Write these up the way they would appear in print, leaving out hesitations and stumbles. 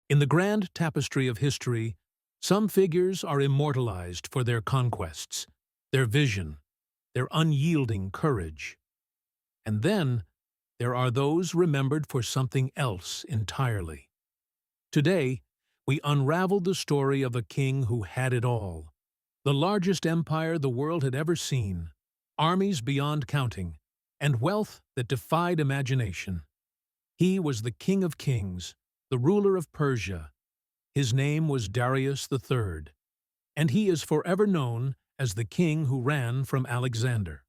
In the grand tapestry of history, some figures are immortalized for their conquests, their vision, their unyielding courage. And then there are those remembered for something else entirely. Today, we unravel the story of a king who had it all: the largest empire the world had ever seen, armies beyond counting, and wealth that defied imagination. He was the King of Kings, the ruler of Persia. His name was Darius III, and he is forever known as the king who ran from Alexander.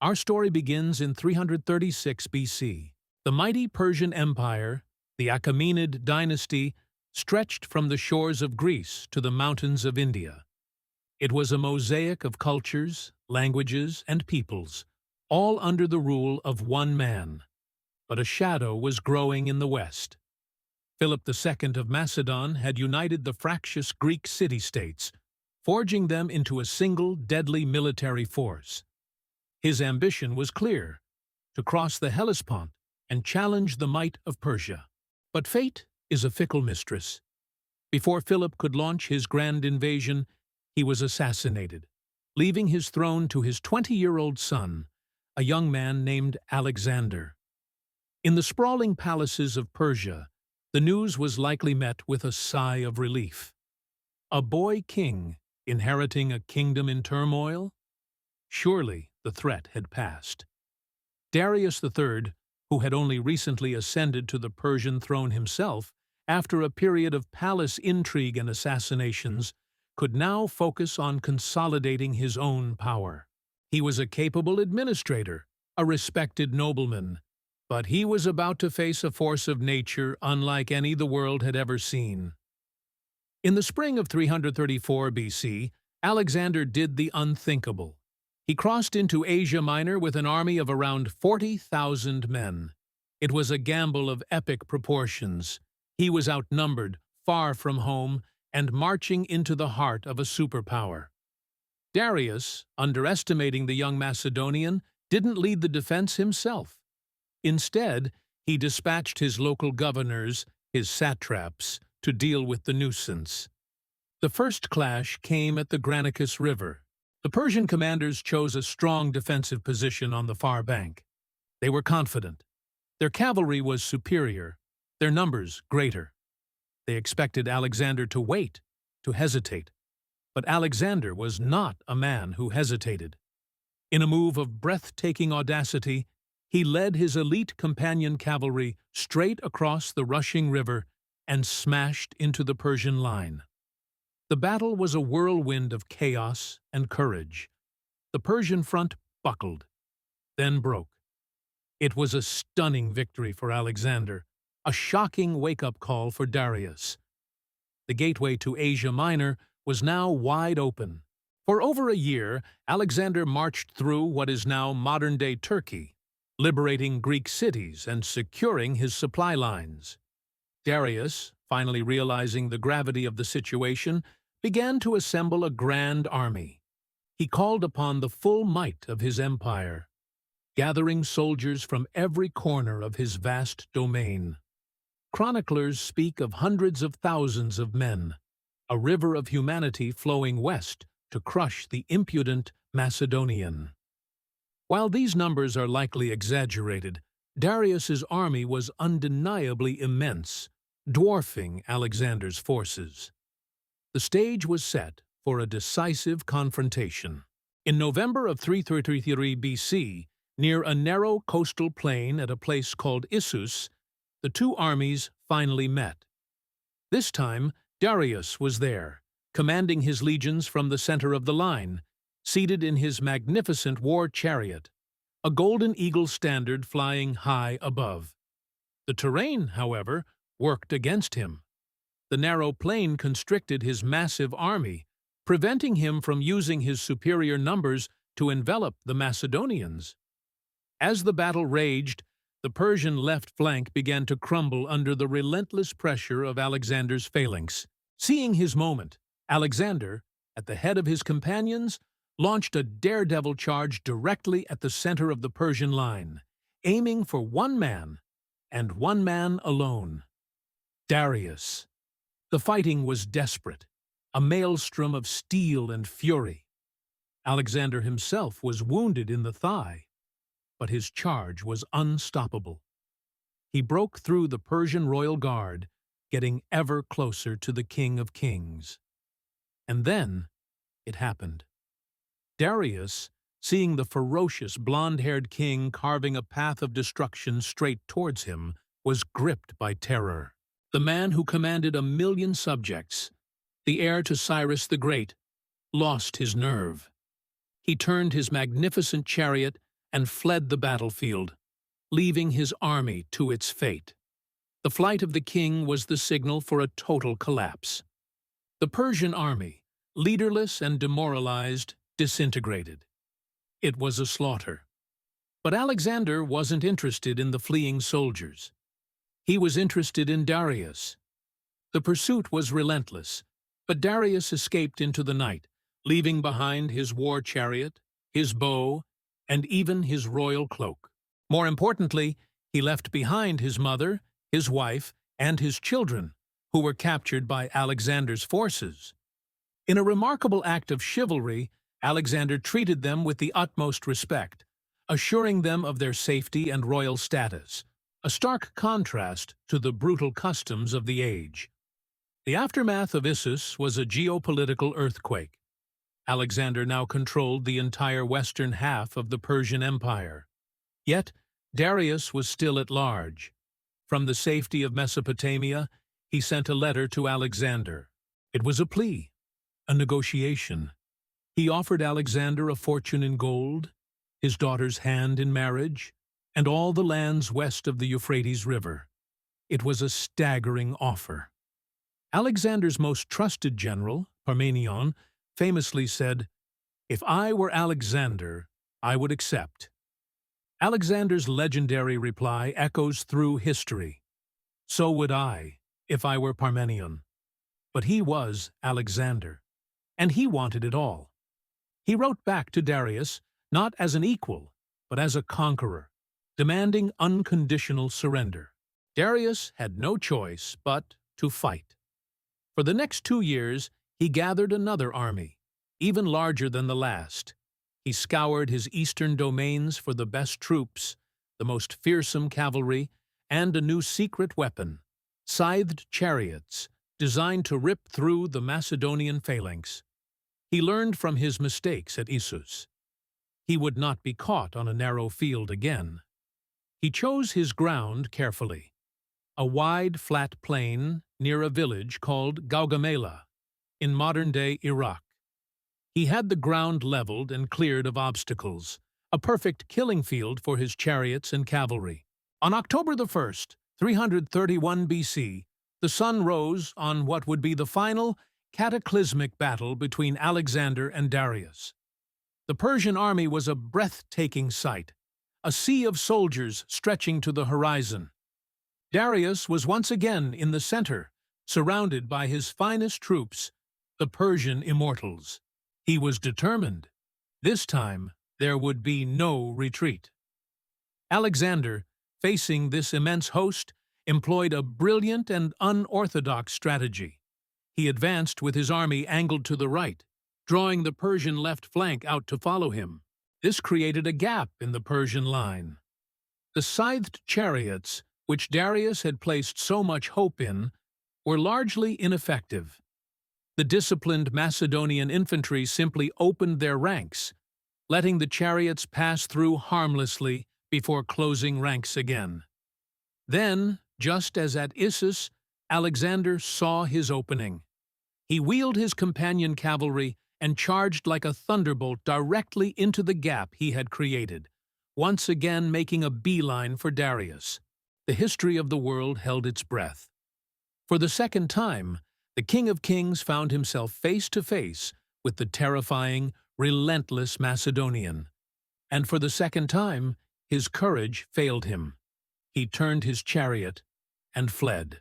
Our story begins in 336 BC. The mighty Persian Empire, the Achaemenid dynasty, stretched from the shores of Greece to the mountains of India. It was a mosaic of cultures, languages, and peoples, all under the rule of one man. But a shadow was growing in the west. Philip II of Macedon had united the fractious Greek city-states, forging them into a single deadly military force. His ambition was clear: to cross the Hellespont and challenge the might of Persia. But fate is a fickle mistress. Before Philip could launch his grand invasion, he was assassinated, leaving his throne to his 20-year-old son, a young man named Alexander. In the sprawling palaces of Persia, the news was likely met with a sigh of relief. A boy king inheriting a kingdom in turmoil? Surely the threat had passed. Darius III, who had only recently ascended to the Persian throne himself after a period of palace intrigue and assassinations, could now focus on consolidating his own power. He was a capable administrator, a respected nobleman, but he was about to face a force of nature unlike any the world had ever seen. In the spring of 334 BC, Alexander did the unthinkable. He crossed into Asia Minor with an army of around 40,000 men. It was a gamble of epic proportions. He was outnumbered, far from home, and marching into the heart of a superpower. Darius, underestimating the young Macedonian, didn't lead the defense himself. Instead, he dispatched his local governors, his satraps, to deal with the nuisance. The first clash came at the Granicus River. The Persian commanders chose a strong defensive position on the far bank. They were confident. Their cavalry was superior, their numbers greater. They expected Alexander to wait, to hesitate. But Alexander was not a man who hesitated. In a move of breathtaking audacity, he led his elite companion cavalry straight across the rushing river and smashed into the Persian line. The battle was a whirlwind of chaos and courage. The Persian front buckled, then broke. It was a stunning victory for Alexander, a shocking wake-up call for Darius. The gateway to Asia Minor was now wide open. For over a year, Alexander marched through what is now modern-day Turkey, liberating Greek cities and securing his supply lines. Darius, finally realizing the gravity of the situation, began to assemble a grand army. He called upon the full might of his empire, gathering soldiers from every corner of his vast domain. Chroniclers speak of hundreds of thousands of men, a river of humanity flowing west to crush the impudent Macedonian. While these numbers are likely exaggerated, Darius's army was undeniably immense, dwarfing Alexander's forces. The stage was set for a decisive confrontation. In November of 333 BC, near a narrow coastal plain at a place called Issus, the two armies finally met. This time, Darius was there, commanding his legions from the center of the line, seated in his magnificent war chariot, a golden eagle standard flying high above. The terrain, however, worked against him. The narrow plain constricted his massive army, preventing him from using his superior numbers to envelop the Macedonians. As the battle raged, the Persian left flank began to crumble under the relentless pressure of Alexander's phalanx. Seeing his moment, Alexander, at the head of his companions, launched a daredevil charge directly at the center of the Persian line, aiming for one man, and one man alone: Darius. The fighting was desperate, a maelstrom of steel and fury. Alexander himself was wounded in the thigh, but his charge was unstoppable. He broke through the Persian royal guard, getting ever closer to the King of Kings. And then it happened. Darius, seeing the ferocious blonde-haired king carving a path of destruction straight towards him, was gripped by terror. The man who commanded 1,000,000 subjects, the heir to Cyrus the Great, lost his nerve. He turned his magnificent chariot and fled the battlefield, leaving his army to its fate. The flight of the king was the signal for a total collapse. The Persian army, leaderless and demoralized, disintegrated. It was a slaughter. But Alexander wasn't interested in the fleeing soldiers. He was interested in Darius. The pursuit was relentless, but Darius escaped into the night, leaving behind his war chariot, his bow, and even his royal cloak. More importantly, he left behind his mother, his wife, and his children, who were captured by Alexander's forces. In a remarkable act of chivalry, Alexander treated them with the utmost respect, assuring them of their safety and royal status, a stark contrast to the brutal customs of the age. The aftermath of Issus was a geopolitical earthquake. Alexander now controlled the entire western half of the Persian Empire. Yet, Darius was still at large. From the safety of Mesopotamia, he sent a letter to Alexander. It was a plea, a negotiation. He offered Alexander a fortune in gold, his daughter's hand in marriage, and all the lands west of the Euphrates River. It was a staggering offer. Alexander's most trusted general, Parmenion, famously said, "If I were Alexander, I would accept." Alexander's legendary reply echoes through history. "So would I, if I were Parmenion." But he was Alexander, and he wanted it all. He wrote back to Darius, not as an equal, but as a conqueror, demanding unconditional surrender. Darius had no choice but to fight. For the next 2 years, he gathered another army, even larger than the last. He scoured his eastern domains for the best troops, the most fearsome cavalry, and a new secret weapon, scythed chariots, designed to rip through the Macedonian phalanx. He learned from his mistakes at Issus. He would not be caught on a narrow field again. He chose his ground carefully, a wide, flat plain near a village called Gaugamela, in modern-day Iraq. He had the ground leveled and cleared of obstacles, a perfect killing field for his chariots and cavalry. On October the 1st, 331 BC, the sun rose on what would be the final, cataclysmic battle between Alexander and Darius. The Persian army was a breathtaking sight, a sea of soldiers stretching to the horizon. Darius was once again in the center, surrounded by his finest troops, the Persian immortals. He was determined. This time, there would be no retreat. Alexander, facing this immense host, employed a brilliant and unorthodox strategy. He advanced with his army angled to the right, drawing the Persian left flank out to follow him. This created a gap in the Persian line. The scythed chariots, which Darius had placed so much hope in, were largely ineffective. The disciplined Macedonian infantry simply opened their ranks, letting the chariots pass through harmlessly before closing ranks again. Then, just as at Issus, Alexander saw his opening. He wheeled his companion cavalry and charged like a thunderbolt directly into the gap he had created, once again making a beeline for Darius. The history of the world held its breath. For the second time, the King of Kings found himself face to face with the terrifying, relentless Macedonian. And for the second time, his courage failed him. He turned his chariot and fled.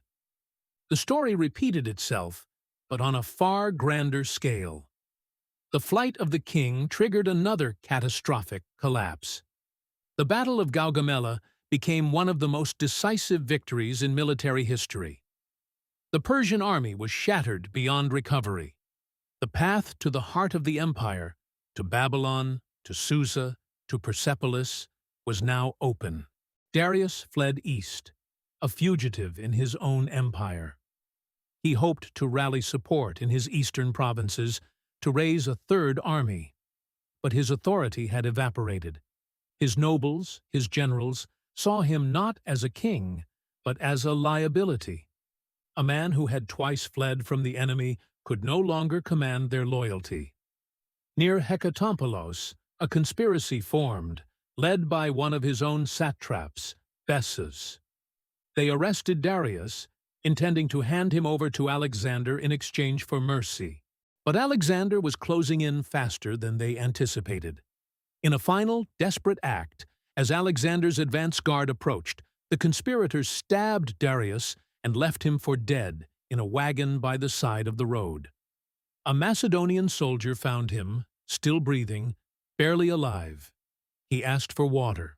The story repeated itself, but on a far grander scale. The flight of the king triggered another catastrophic collapse. The Battle of Gaugamela became one of the most decisive victories in military history. The Persian army was shattered beyond recovery. The path to the heart of the empire, to Babylon, to Susa, to Persepolis, was now open. Darius fled east, a fugitive in his own empire. He hoped to rally support in his eastern provinces to raise a third army. But his authority had evaporated. His nobles, his generals, saw him not as a king, but as a liability. A man who had twice fled from the enemy could no longer command their loyalty. Near Hecatompylos, a conspiracy formed, led by one of his own satraps, Bessus. They arrested Darius, intending to hand him over to Alexander in exchange for mercy. But Alexander was closing in faster than they anticipated. In a final, desperate act, as Alexander's advance guard approached, the conspirators stabbed Darius and left him for dead in a wagon by the side of the road. A Macedonian soldier found him, still breathing, barely alive. He asked for water.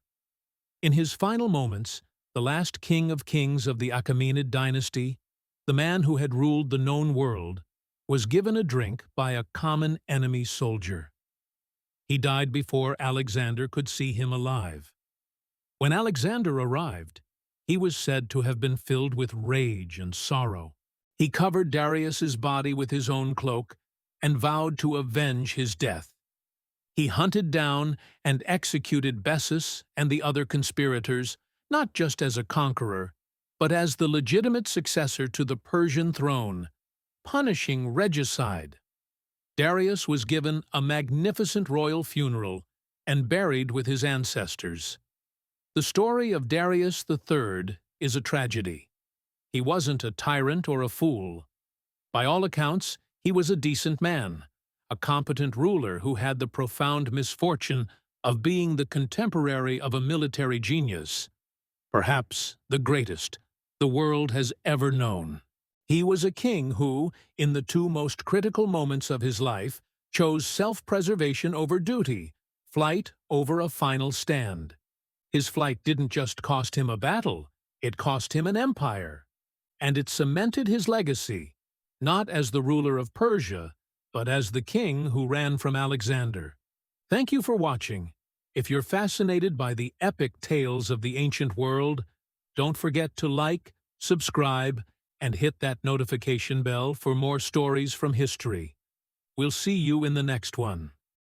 In his final moments, the last king of kings of the Achaemenid dynasty, the man who had ruled the known world, was given a drink by a common enemy soldier. He died before Alexander could see him alive. When Alexander arrived, he was said to have been filled with rage and sorrow. He covered Darius's body with his own cloak and vowed to avenge his death. He hunted down and executed Bessus and the other conspirators, not just as a conqueror, but as the legitimate successor to the Persian throne, punishing regicide. Darius was given a magnificent royal funeral and buried with his ancestors. The story of Darius III is a tragedy. He wasn't a tyrant or a fool. By all accounts, he was a decent man, a competent ruler who had the profound misfortune of being the contemporary of a military genius, perhaps the greatest the world has ever known. He was a king who, in the two most critical moments of his life, chose self-preservation over duty, flight over a final stand. His flight didn't just cost him a battle, it cost him an empire. And it cemented his legacy, not as the ruler of Persia, but as the king who ran from Alexander. Thank you for watching. If you're fascinated by the epic tales of the ancient world, don't forget to like, subscribe, and hit that notification bell for more stories from history. We'll see you in the next one.